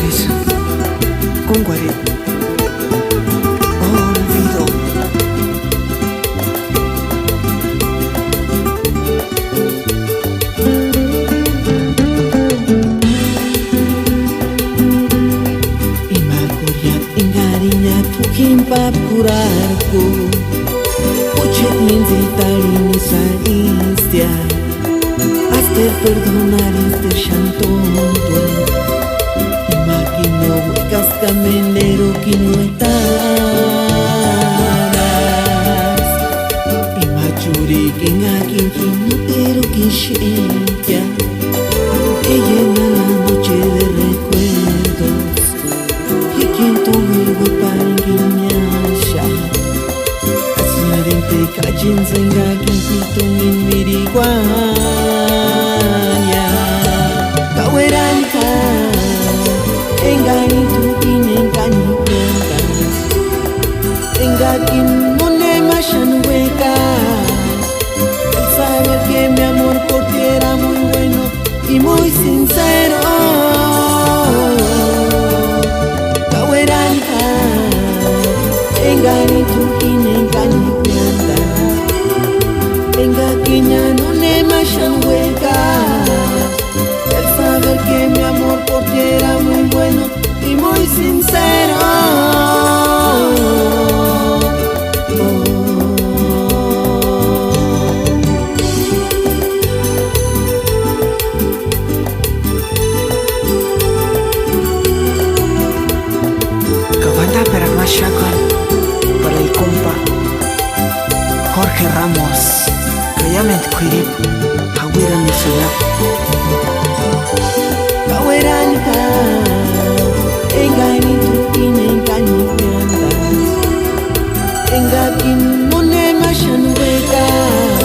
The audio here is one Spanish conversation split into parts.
Canciones con Guaret. Olvido. Imagoryat ingarinyat ukimpap kurarku Uchet minzitarini salistia Hasta perdonar este chantonto Imagino huecas caminero que no estarás Imachuri que ngakin que no pero que shenkia Que llena la noche de recuerdos Que quien tu vivo para engañasha Asinarente kajin zenga quien pitong in miriguanya Kaweranka Enganin tu kinengkani kuentas Engakin mone mashan huecas El saber que mi amor por ti era muy bueno y muy sincero Kaweranka Enganin tu kinengkani kuentas Engakin ya no ne mashan huecas El saber que mi amor por ti era muy bueno y muy sincero Cavanda para Mashakan, para el compa Jorge Ramos, Kayament Kwirip, Hawira Nisula. Kaweranka Enganin tu kinengkani kuentas Engakin mone mashan huecas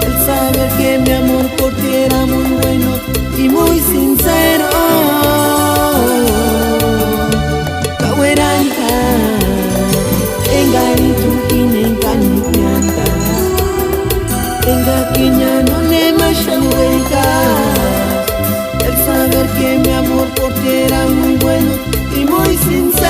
El saber que mi amor por ti era muy bueno y muy sincero Kaweranka Enganin tu kinengkani kuentas Engakin ya no ne mashan huecas El saber que mi amor por ti era muy bueno y muy sincero